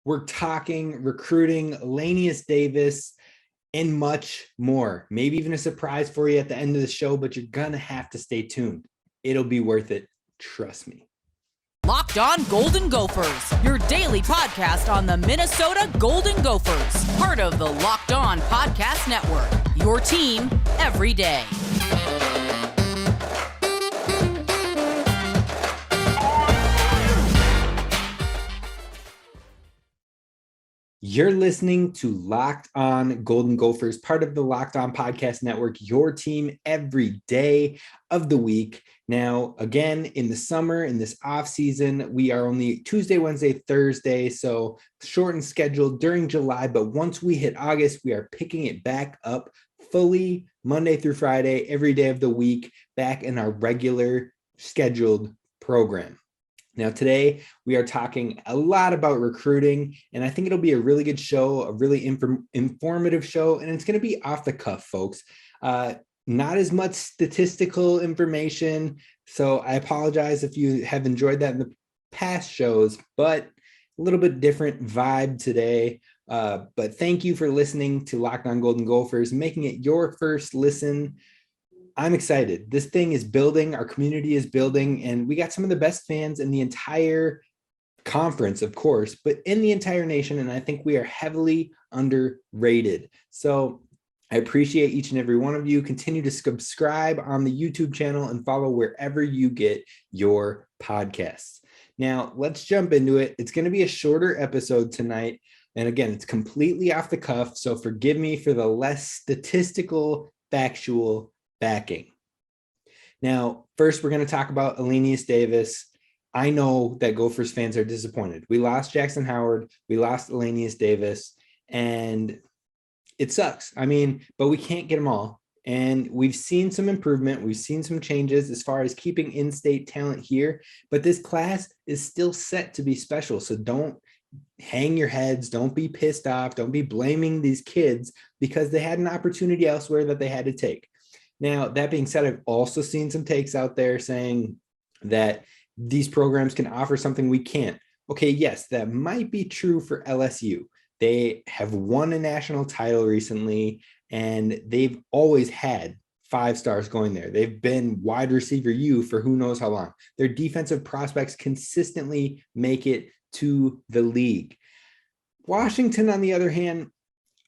We're talking recruiting, Elinneus Davis, and much more. Maybe even a surprise for you at the end of the show, but you're going to have to stay tuned. It'll be worth it. Trust me. Locked On Golden Gophers, your daily podcast on the Minnesota Golden Gophers, part of the Locked On Podcast Network, your team every day. You're listening to Locked On Golden Gophers, part of the Locked On Podcast Network, your team every day of the week. Now, again, in the summer, in this off season, we are only Tuesday, Wednesday, Thursday, so shortened schedule during July. But once we hit August, we are picking it back up fully Monday through Friday, every day of the week, back in our regular scheduled program. Now, today we are talking a lot about recruiting, and I think it'll be a really good show, a really informative show, and it's going to be off the cuff, folks. Not as much statistical information, so I apologize if you have enjoyed that in the past shows, but a little bit different vibe today. But thank you for listening to Locked On Golden Gophers, making it your first listen. I'm excited. This thing is building. Our community is building, and we got some of the best fans in the entire conference, of course, but in the entire nation. And I think we are heavily underrated. So I appreciate each and every one of you. Continue to subscribe on the YouTube channel and follow wherever you get your podcasts. Now, let's jump into it. It's going to be a shorter episode tonight. And again, it's completely off the cuff. So forgive me for the less statistical, factual backing. Now, first, we're going to talk about Elinneus Davis. I know that Gophers fans are disappointed. We lost Jackson Howard. We lost Elinneus Davis, and it sucks. But we can't get them all. And we've seen some improvement. We've seen some changes as far as keeping in-state talent here, but this class is still set to be special. So don't hang your heads. Don't be pissed off. Don't be blaming these kids because they had an opportunity elsewhere that they had to take. Now, that being said, I've also seen some takes out there saying that these programs can offer something we can't. Okay, yes, that might be true for LSU. They have won a national title recently, and they've always had 5 stars going there. They've been wide receiver U for who knows how long. Their defensive prospects consistently make it to the league. Washington, on the other hand,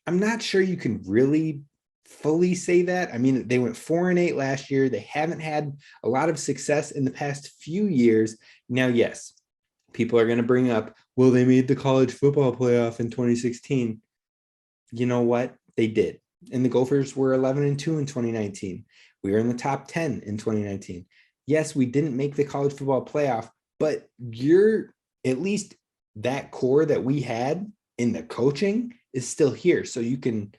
I'm not sure you can really fully say that. They went 4-8 last year. They haven't had a lot of success in the past few years. Now, yes, people are going to bring up, well, they made the college football playoff in 2016. You know what? They did. And the Gophers were 11-2 in 2019. We were in the top 10 in 2019. Yes, we didn't make the college football playoff, but you're at least that core that we had in the coaching is still here. So you can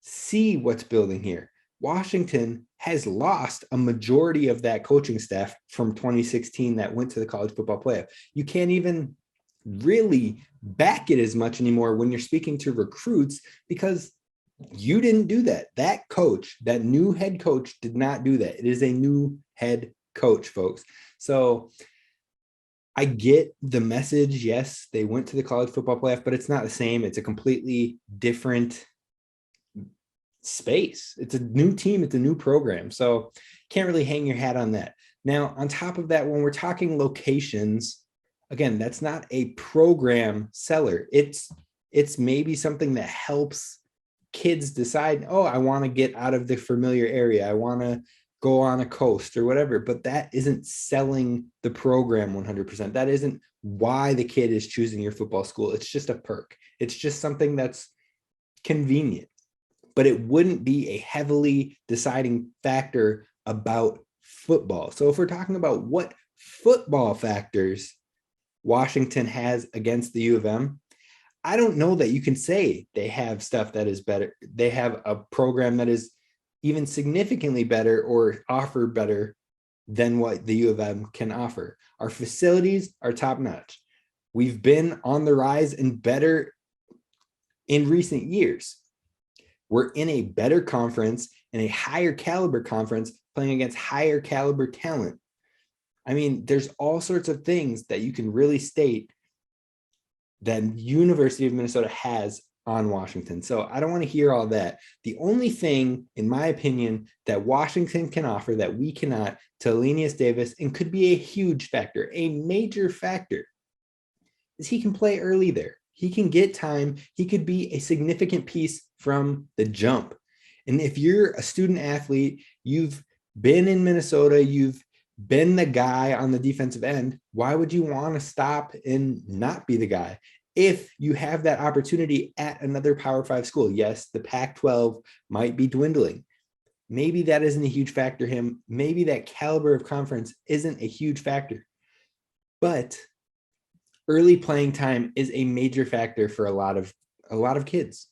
see what's building here. Washington has lost a majority of that coaching staff from 2016 that went to the college football playoff. You can't even really back it as much anymore when you're speaking to recruits because you didn't do that. That coach, that new head coach, did not do that. It is a new head coach, folks. So I get the message. Yes, they went to the college football playoff, but it's not the same. It's a completely different space. It's a new team. It's a new program. So can't really hang your hat on that. Now, on top of that, when we're talking locations, again, that's not a program seller. It's maybe something that helps kids decide, oh, I want to get out of the familiar area. I want to go on a coast or whatever, but that isn't selling the program 100%. That isn't why the kid is choosing your football school. It's just a perk. It's just something that's convenient. But it wouldn't be a heavily deciding factor about football. So if we're talking about what football factors Washington has against the U of M, I don't know that you can say they have stuff that is better. They have a program that is even significantly better or offer better than what the U of M can offer. Our facilities are top notch. We've been on the rise and better in recent years. We're in a better conference and a higher caliber conference playing against higher caliber talent. There's all sorts of things that you can really state that University of Minnesota has on Washington. So I don't want to hear all that. The only thing, in my opinion, that Washington can offer that we cannot to Elinneus Davis, and could be a huge factor, a major factor, is he can play early there. He can get time. He could be a significant piece from the jump. And if you're a student athlete, you've been in Minnesota, you've been the guy on the defensive end, why would you want to stop and not be the guy? If you have that opportunity at another Power 5 school, yes, the Pac-12 might be dwindling. Maybe that isn't a huge factor to him. Maybe that caliber of conference isn't a huge factor. But early playing time is a major factor for a lot of kids.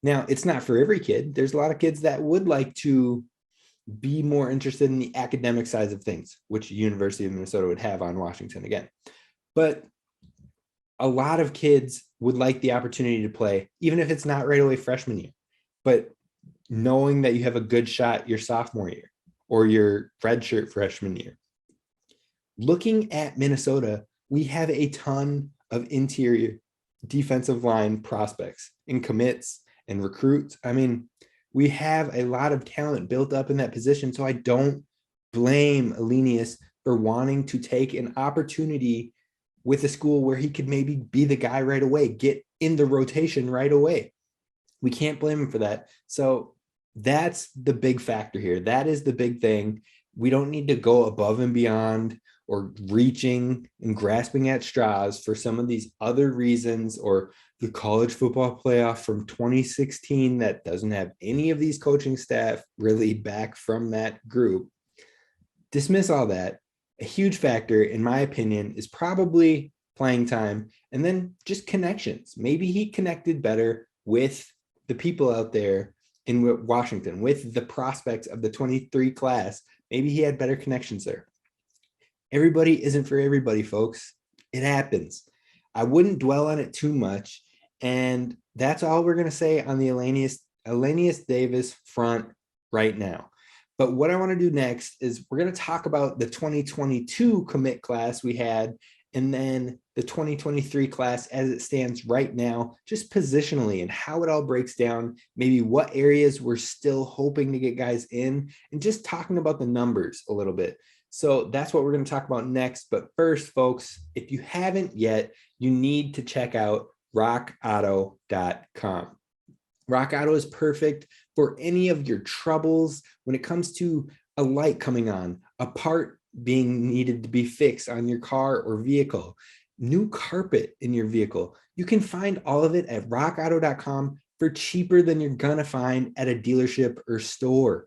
Now, it's not for every kid. There's a lot of kids that would like to be more interested in the academic side of things, which University of Minnesota would have on Washington again. But a lot of kids would like the opportunity to play, even if it's not right away freshman year, but knowing that you have a good shot your sophomore year or your redshirt freshman year. Looking at Minnesota, we have a ton of interior defensive line prospects and commits and recruits. I mean, we have a lot of talent built up in that position. So I don't blame Elinneus for wanting to take an opportunity with a school where he could maybe be the guy right away, get in the rotation right away. We can't blame him for that. So that's the big factor here. That is the big thing. We don't need to go above and beyond or reaching and grasping at straws for some of these other reasons, or the college football playoff from 2016 that doesn't have any of these coaching staff really back from that group. Dismiss all that. A huge factor, in my opinion, is probably playing time and then just connections. Maybe he connected better with the people out there in Washington, with the prospects of the 23 class. Maybe he had better connections there. Everybody isn't for everybody, folks. It happens. I wouldn't dwell on it too much. And that's all we're going to say on the Elinneus Davis front right now. But what I want to do next is we're going to talk about the 2022 commit class we had, and then the 2023 class as it stands right now, just positionally and how it all breaks down, maybe what areas we're still hoping to get guys in, and just talking about the numbers a little bit. So that's what we're going to talk about next. But first, folks, if you haven't yet, you need to check out rockauto.com. Rock Auto is perfect for any of your troubles when it comes to a light coming on, a part being needed to be fixed on your car or vehicle, new carpet in your vehicle. You can find all of it at rockauto.com for cheaper than you're going to find at a dealership or store.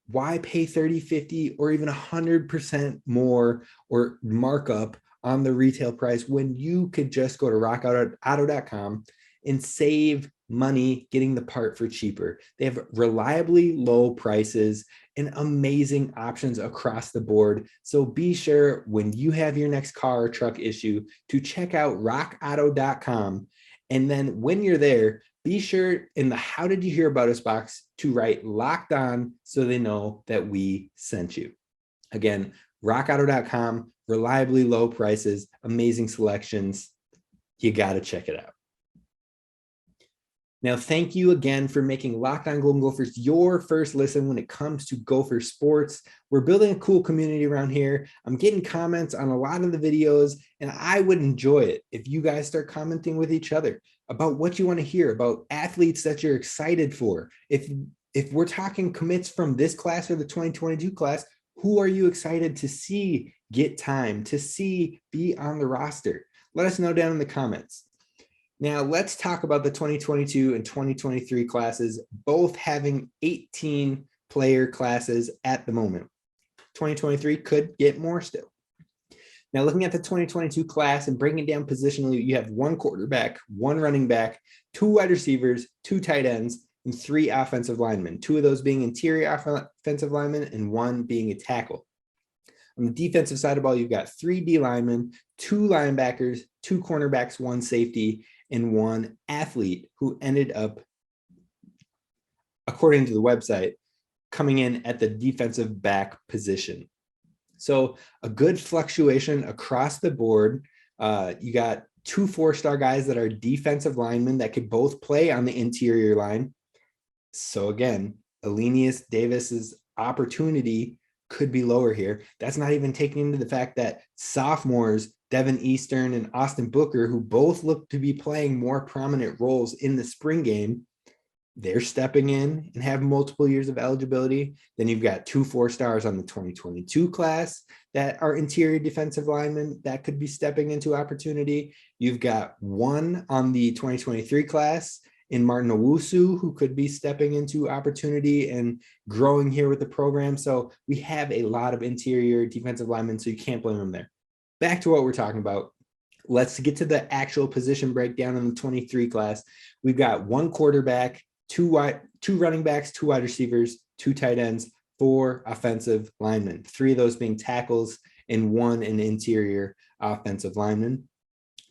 Why pay 30, 50, or even 100% more or markup on the retail price when you could just go to rockauto.com and save money getting the part for cheaper? They have reliably low prices and amazing options across the board. So be sure when you have your next car or truck issue to check out rockauto.com. And then when you're there, be sure in the "How did you hear about us" box to write "Locked On" so they know that we sent you. Again, rockauto.com, reliably low prices, amazing selections. You got to check it out. Now, thank you again for making Locked On Golden Gophers your first listen when it comes to Gopher sports. We're building a cool community around here. I'm getting comments on a lot of the videos, and I would enjoy it if you guys start commenting with each other about what you want to hear, about athletes that you're excited for. If we're talking commits from this class or the 2022 class, who are you excited to see get time, to see be on the roster? Let us know down in the comments. Now, let's talk about the 2022 and 2023 classes, both having 18 player classes at the moment. 2023 could get more still. Now, looking at the 2022 class and breaking it down positionally, you have one quarterback, one running back, two wide receivers, two tight ends, and three offensive linemen, two of those being interior offensive linemen and one being a tackle. On the defensive side of the ball, you've got three D linemen, two linebackers, two cornerbacks, one safety, and one athlete who ended up, according to the website, coming in at the defensive back position. So a good fluctuation across the board. You got 2 4-star guys that are defensive linemen that could both play on the interior line. So again, Elinneus Davis's opportunity could be lower here. That's not even taking into the fact that sophomores, Devin Eastern and Austin Booker, who both look to be playing more prominent roles in the spring game, they're stepping in and have multiple years of eligibility. Then you've got 2 4-stars on the 2022 class that are interior defensive linemen that could be stepping into opportunity. You've got 1 on the 2023 class in Martin Owusu, who could be stepping into opportunity and growing here with the program. So we have a lot of interior defensive linemen, so you can't blame them there. Back to what we're talking about. Let's get to the actual position breakdown in the 23 class. We've got 1 quarterback, 2 running backs, 2 wide receivers, 2 tight ends, 4 offensive linemen, 3 of those being tackles and 1 an interior offensive lineman.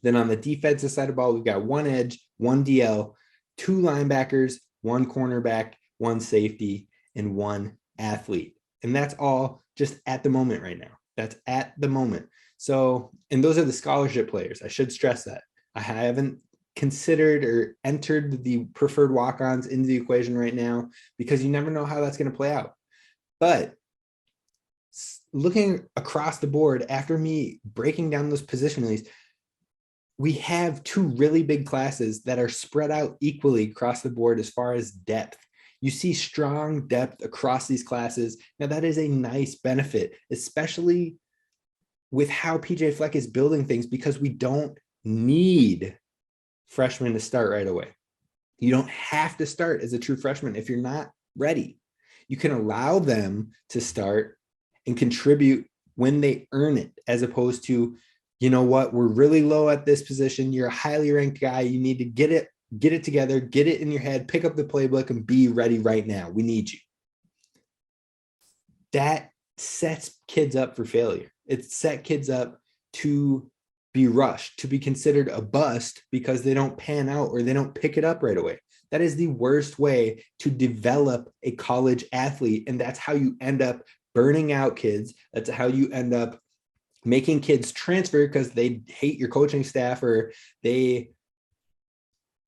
Then on the defensive side of the ball, we've got 1 edge, 1 DL, 2 linebackers, 1 cornerback, 1 safety, and 1 athlete. And that's all just at the moment right now. That's at the moment. So, and those are the scholarship players. I should stress that. I haven't considered or entered the preferred walk-ons into the equation right now because you never know how that's going to play out. But looking across the board, after me breaking down those position lists, we have 2 really big classes that are spread out equally across the board as far as depth. You see strong depth across these classes. Now that is a nice benefit, especially with how PJ Fleck is building things, because we don't need freshmen to start right away. You don't have to start as a true freshman if you're not ready. You can allow them to start and contribute when they earn it, as opposed to, you know what, we're really low at this position. You're a highly ranked guy. You need to get it together, get it in your head, pick up the playbook and be ready right now. We need you. That sets kids up for failure. It set kids up to be rushed, to be considered a bust because they don't pan out or they don't pick it up right away. That is the worst way to develop a college athlete. And that's how you end up burning out kids. That's how you end up making kids transfer because they hate your coaching staff or they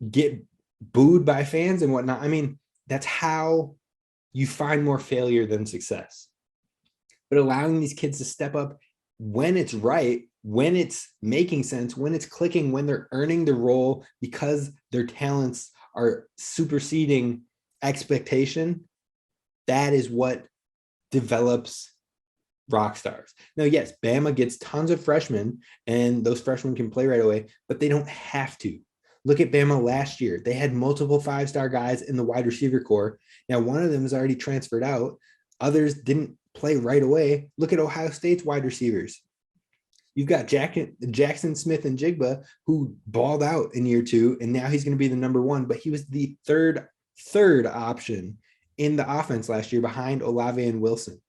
get booed by fans and whatnot. I mean, that's how you find more failure than success. But allowing these kids to step up when it's right, when it's making sense, when it's clicking, when they're earning the role because their talents are superseding expectation, that is what develops rock stars. Now, yes, Bama gets tons of freshmen and those freshmen can play right away, but they don't have to. Look at Bama last year. They had multiple 5-star guys in the wide receiver core. Now, one of them is already transferred out. Others didn't play right away. Look at Ohio State's wide receivers. You've got Jackson Smith and Jigba, who balled out in year 2, and now he's going to be the number 1, but he was the third option in the offense last year behind Olave and Wilson.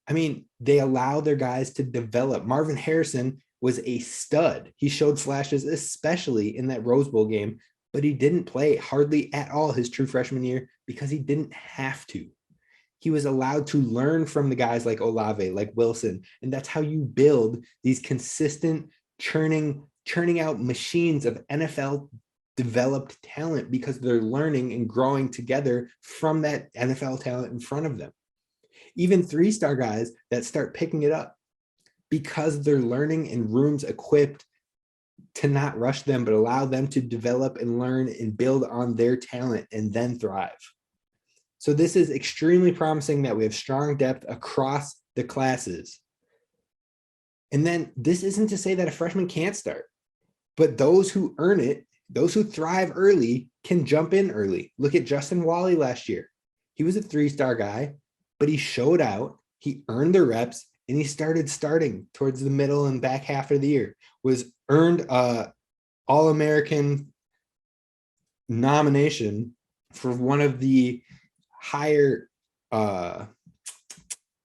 I mean, they allow their guys to develop. Marvin Harrison was a stud. He showed flashes, especially in that Rose Bowl game, but he didn't play hardly at all his true freshman year because he didn't have to. He was allowed to learn from the guys like Olave, like Wilson, and that's how you build these consistent churning out machines of NFL developed talent, because they're learning and growing together from that NFL talent in front of them. Even 3-star guys that start picking it up because they're learning in rooms equipped to not rush them, but allow them to develop and learn and build on their talent and then thrive. So this is extremely promising that we have strong depth across the classes. And then this isn't to say that a freshman can't start, but those who earn it, those who thrive early, can jump in early. Look at Justin Wally last year. He was a 3-star guy, but he showed out, he earned the reps, and he started starting towards the middle and back half of the year, was earned All-American nomination for one of the higher, can't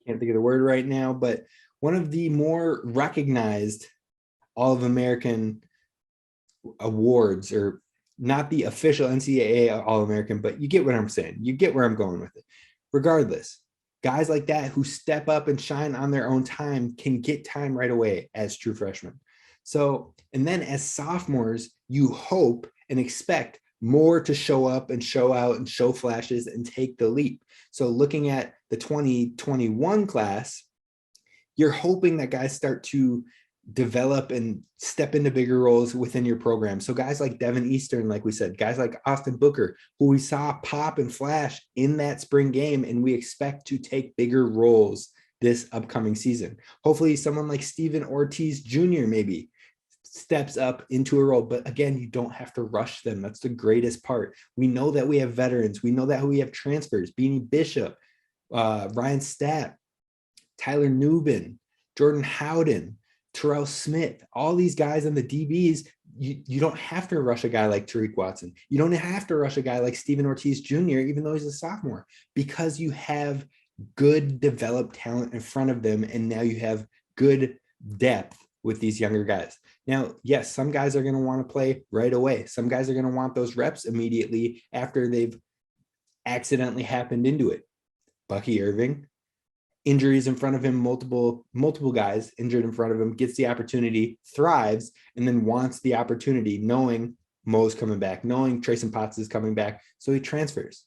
think of the word right now, but one of the more recognized All-American awards, or not the official NCAA All-American, but you get what I'm saying. You get where I'm going with it. Regardless, guys like that who step up and shine on their own time can get time right away as true freshmen. So, and then as sophomores, you hope and expect more to show up and show out and show flashes and take the leap. So looking at the 2021 class, you're hoping that guys start to develop and step into bigger roles within your program. So guys like Devin Eastern, like we said, guys like Austin Booker, who we saw pop and flash in that spring game, and we expect to take bigger roles this upcoming season. Hopefully someone like Steven Ortiz Jr. maybe steps up into a role, but again, you don't have to rush them. That's the greatest part. We know that we have veterans. We know that we have transfers, Beanie Bishop, Ryan Stapp, Tyler Newbin, Jordan Howden, Terrell Smith, all these guys in the DBs, you don't have to rush a guy like Tariq Watson. You don't have to rush a guy like Steven Ortiz Jr., even though he's a sophomore, because you have good developed talent in front of them, and now you have good depth with these younger guys. Now, yes, some guys are going to want to play right away. Some guys are going to want those reps immediately after they've accidentally happened into it. Bucky Irving, injuries in front of him, multiple guys injured in front of him, gets the opportunity, thrives, and then wants the opportunity, knowing Mo's coming back, knowing Trayson Potts is coming back, so he transfers.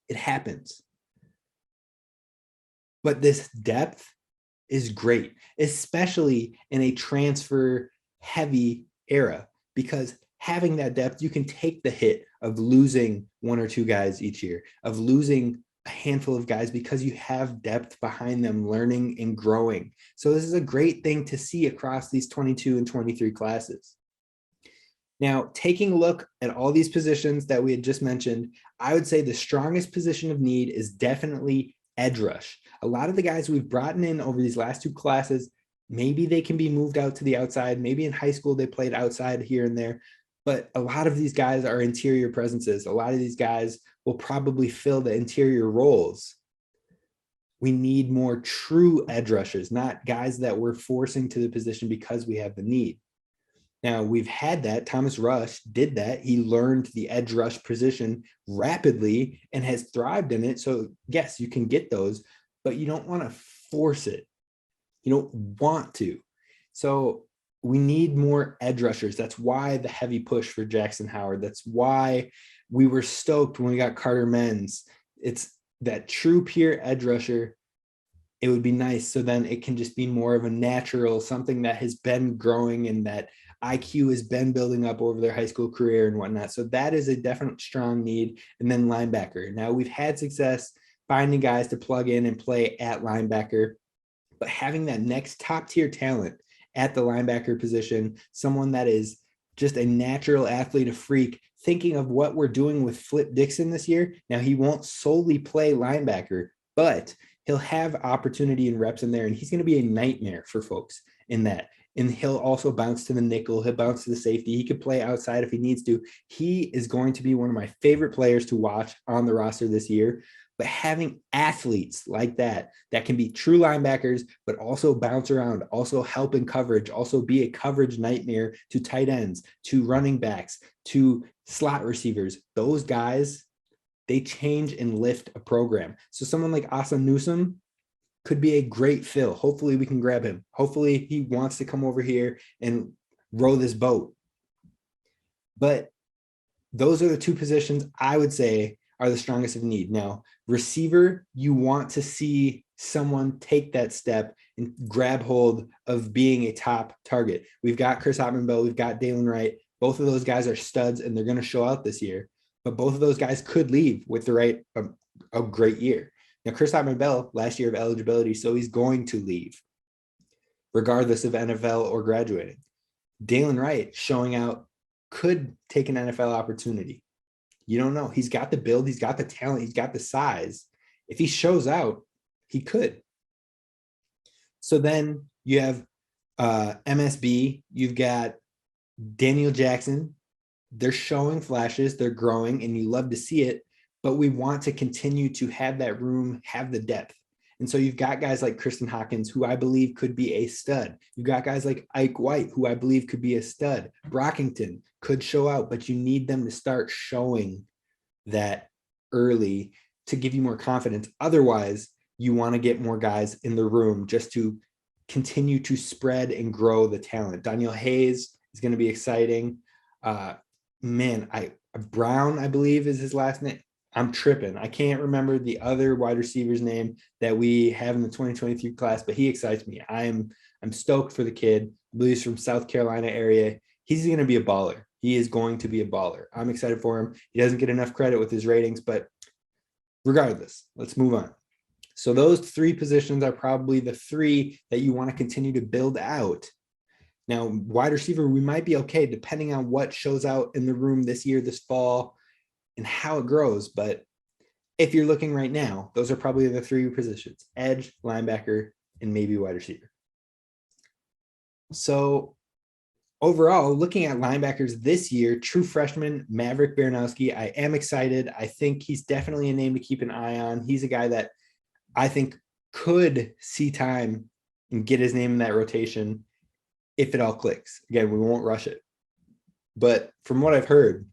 It happens. But this depth is great, especially in a transfer-heavy era, because having that depth, you can take the hit of losing one or two guys each year, of losing a handful of guys, because you have depth behind them learning and growing. So this is a great thing to see across these 22 and 23 classes. Now, taking a look at all these positions that we had just mentioned, I would say the strongest position of need is definitely edge rush. A lot of the guys we've brought in over these last two classes, maybe they can be moved out to the outside. Maybe in high school they played outside here and there, but a lot of these guys are interior presences. A lot of these guys will probably fill the interior roles. We need more true edge rushers, not guys that we're forcing to the position because we have the need. Now, we've had that. Thomas Rush did that. He learned the edge rush position rapidly and has thrived in it. So yes, you can get those, but you don't want to force it. You don't want to. So we need more edge rushers. That's why the heavy push for Jackson Howard. That's why we were stoked when we got Carter Menz. It's that true pure edge rusher. It would be nice. So then it can just be more of a natural, something that has been growing and that IQ has been building up over their high school career and whatnot. So that is a definite strong need. And then linebacker. Now we've had success finding guys to plug in and play at linebacker, but having that next top tier talent at the linebacker position, someone that is just a natural athlete, a freak, thinking of what we're doing with Flip Dixon this year. Now he won't solely play linebacker, but he'll have opportunity and reps in there, and he's going to be a nightmare for folks in that. And he'll also bounce to the nickel. He'll bounce to the safety. He could play outside if he needs to. He is going to be one of my favorite players to watch on the roster this year. But having athletes like that can be true linebackers, but also bounce around, also help in coverage, also be a coverage nightmare to tight ends, to running backs, to slot receivers. Those guys, they change and lift a program. So someone like Asa Newsome could be a great fill. Hopefully we can grab him. Hopefully he wants to come over here and row this boat. But those are the two positions I would say are the strongest of need. Now, receiver, you want to see someone take that step and grab hold of being a top target. We've got Chris Ottman-Bell, we've got Dalen Wright. Both of those guys are studs and they're going to show out this year. But both of those guys could leave with the right, a great year. Now, Chris Ottman-Bell, last year of eligibility, so he's going to leave, regardless of NFL or graduating. Dalen Wright, showing out, could take an NFL opportunity. You don't know. He's got the build. He's got the talent. He's got the size. If he shows out, he could. So then you have MSB. You've got Daniel Jackson. They're showing flashes. They're growing, and you love to see it. But we want to continue to have that room, have the depth. And so you've got guys like Kristen Hawkins, who I believe could be a stud. You've got guys like Ike White, who I believe could be a stud. Brockington could show out, but you need them to start showing that early to give you more confidence. Otherwise, you want to get more guys in the room just to continue to spread and grow the talent. Daniel Hayes is going to be exciting. Brown, I believe, is his last name. I'm tripping. I can't remember the other wide receiver's name that we have in the 2023 class, but he excites me. I'm stoked for the kid. I believe he's from South Carolina area. He's going to be a baller. He is going to be a baller. I'm excited for him. He doesn't get enough credit with his ratings, but regardless, let's move on. So those three positions are probably the three that you want to continue to build out. Now, wide receiver, we might be okay depending on what shows out in the room this year, this fall, and how it grows. But if you're looking right now, those are probably the three positions: edge, linebacker, and maybe wide receiver. So overall, looking at linebackers this year, true freshman Maverick Baranowski, I am excited. I think he's definitely a name to keep an eye on. He's a guy that I think could see time and get his name in that rotation if it all clicks. Again, we won't rush it. But from what I've heard,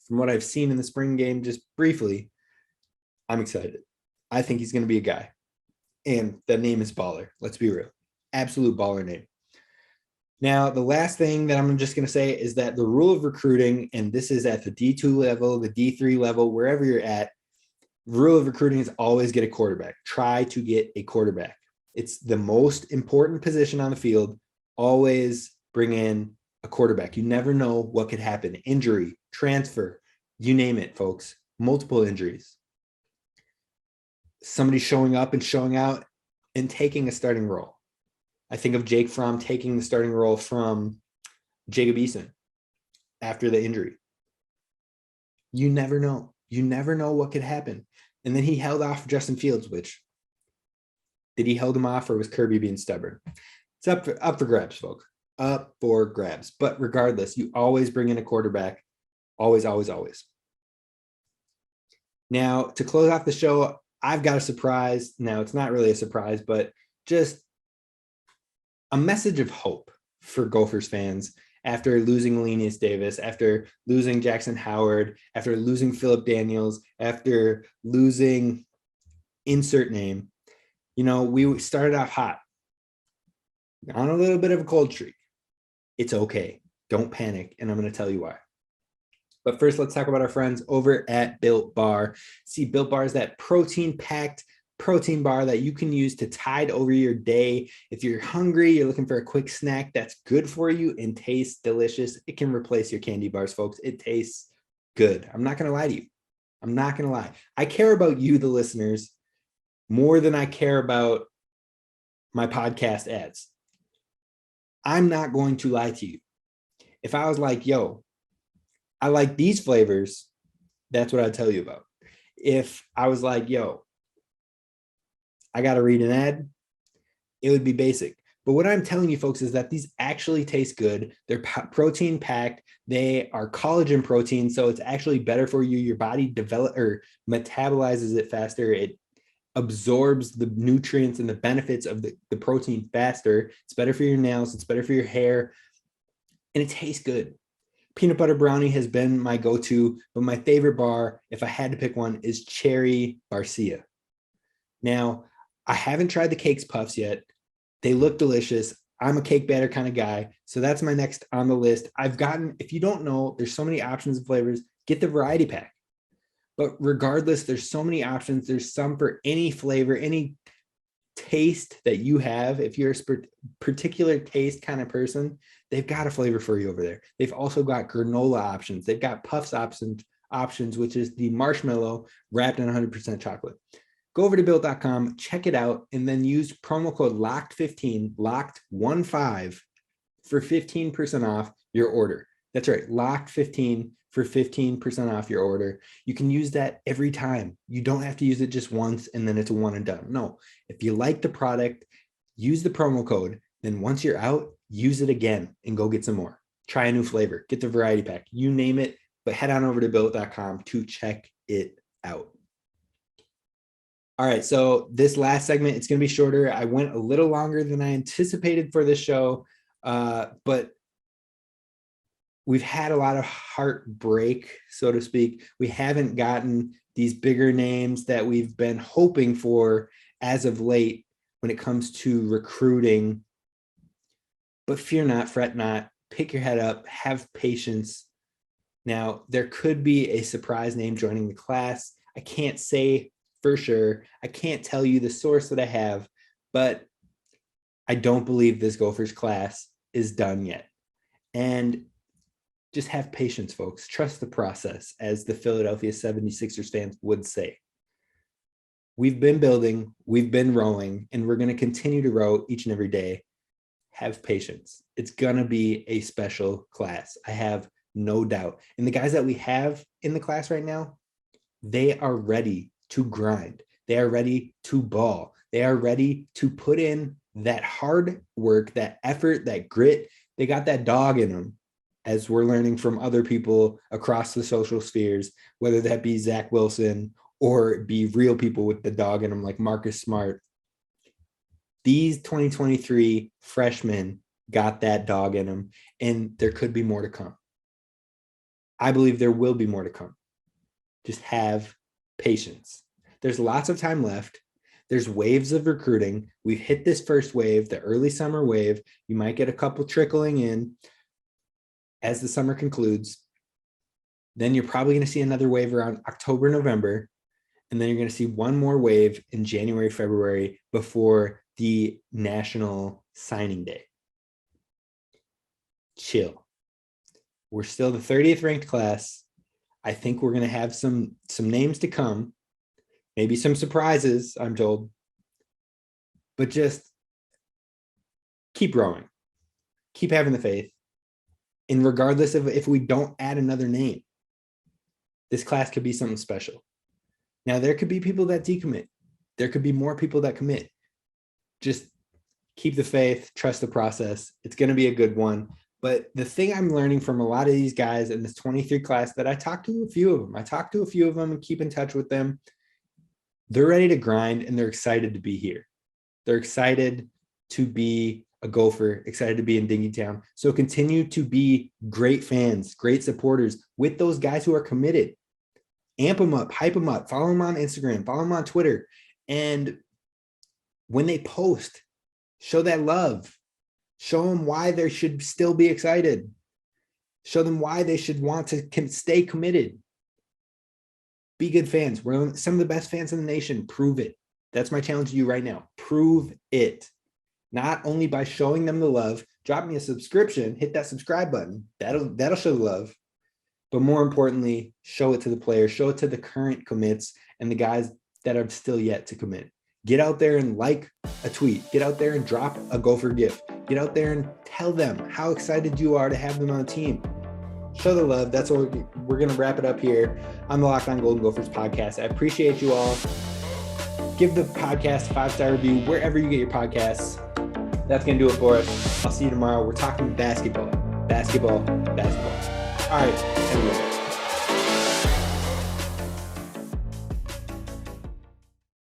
from what I've seen in the spring game, just briefly, I'm excited. I think he's going to be a guy. And the name is baller. Let's be real. Absolute baller name. Now, the last thing that I'm just going to say is that the rule of recruiting, and this is at the D2 level, the D3 level, wherever you're at, rule of recruiting is always get a quarterback. Try to get a quarterback. It's the most important position on the field. Always bring in a quarterback. You never know what could happen. Injury, transfer, you name it, folks. Multiple injuries. Somebody showing up and showing out and taking a starting role. I think of Jake Fromm taking the starting role from Jacob Eason after the injury. You never know. You never know what could happen. And then he held off Justin Fields, which, did he hold him off or was Kirby being stubborn? It's up for grabs, folks. Up for grabs. But regardless, you always bring in a quarterback. Always, always, always. Now, to close off the show, I've got a surprise. Now, it's not really a surprise, but just a message of hope for Gophers fans after losing Elinneus Davis, after losing Jackson Howard, after losing Phillip Daniels, after losing insert name. You know, we started off hot, on a little bit of a cold streak. It's okay. Don't panic. And I'm going to tell you why. But first, let's talk about our friends over at Built Bar. See, Built Bar is that protein-packed protein bar that you can use to tide over your day. If you're hungry, you're looking for a quick snack that's good for you and tastes delicious, it can replace your candy bars, folks. It tastes good. I'm not going to lie to you. I'm not going to lie. I care about you, the listeners, more than I care about my podcast ads. I'm not going to lie to you. If I was like, yo, I like these flavors, that's what I'd tell you about. If I was like, yo, I got to read an ad, it would be basic. But what I'm telling you, folks, is that these actually taste good. They're protein packed. They are collagen protein, so it's actually better for you. Your body metabolizes it faster. It absorbs the nutrients and the benefits of the protein faster. It's better for your nails. It's better for your hair. And it tastes good. Peanut butter brownie has been my go-to, but my favorite bar, if I had to pick one, is Cherry Barcia. Now, I haven't tried the Cakes Puffs yet. They look delicious. I'm a cake batter kind of guy. So that's my next on the list. If you don't know, there's so many options and flavors, get the variety pack. But regardless, there's so many options. There's some for any flavor, any taste that you have. If you're a particular taste kind of person, they've got a flavor for you over there. They've also got granola options. They've got puffs options, which is the marshmallow wrapped in 100% chocolate. Go over to built.com, check it out, and then use promo code LOCKED15, LOCKED15 for 15% off your order. That's right, LOCKED15 for 15% off your order. You can use that every time. You don't have to use it just once and then it's a one and done. No, if you like the product, use the promo code. Then once you're out, use it again and go get some more. Try a new flavor, get the variety pack, you name it, but head on over to built.com to check it out. All right, so this last segment, it's going to be shorter. I went a little longer than I anticipated for this show, but we've had a lot of heartbreak, so to speak. We haven't gotten these bigger names that we've been hoping for as of late when it comes to recruiting. But fear not, fret not, pick your head up, have patience. Now, there could be a surprise name joining the class. I can't say for sure. I can't tell you the source that I have, but I don't believe this Gophers class is done yet. And just have patience, folks. Trust the process, as the Philadelphia 76ers fans would say. We've been building, we've been rowing, and we're going to continue to row each and every day. Have patience. It's going to be a special class. I have no doubt. And the guys that we have in the class right now, they are ready to grind. They are ready to ball. They are ready to put in that hard work, that effort, that grit. They got that dog in them, as we're learning from other people across the social spheres, whether that be Zach Wilson or be real people with the dog in them like Marcus Smart. These 2023 freshmen got that dog in them, and there could be more to come. I believe there will be more to come. Just have patience. There's lots of time left. There's waves of recruiting. We've hit this first wave, the early summer wave. You might get a couple trickling in as the summer concludes. Then you're probably going to see another wave around October, November. And then you're going to see one more wave in January, February before the national signing day. Chill. We're still the 30th ranked class. I think we're going to have some names to come. Maybe some surprises, I'm told. But just keep rowing. Keep having the faith. And regardless of if we don't add another name, this class could be something special. Now, there could be people that decommit. There could be more people that commit. Just keep the faith, trust the process. It's going to be a good one. But the thing I'm learning from a lot of these guys in this 23 class, that I talked to a few of them and keep in touch with them. They're ready to grind, and they're excited to be here. They're excited to be a Gopher, excited to be in Dingytown. So continue to be great fans, great supporters with those guys who are committed. Amp them up, hype them up, follow them on Instagram, follow them on Twitter. And when they post, show that love. Show them why they should still be excited. Show them why they should want to stay committed. Be good fans. We're some of the best fans in the nation. Prove it. That's my challenge to you right now. Prove it. Not only by showing them the love, drop me a subscription, hit that subscribe button. That'll show the love. But more importantly, show it to the players, show it to the current commits and the guys that are still yet to commit. Get out there and like a tweet. Get out there and drop a Gopher gift. Get out there and tell them how excited you are to have them on the team. Show the love. That's what we're going to wrap it up here on the Locked On Golden Gophers podcast. I appreciate you all. Give the podcast a 5-star review wherever you get your podcasts. That's going to do it for us. I'll see you tomorrow. We're talking basketball. All right, everyone.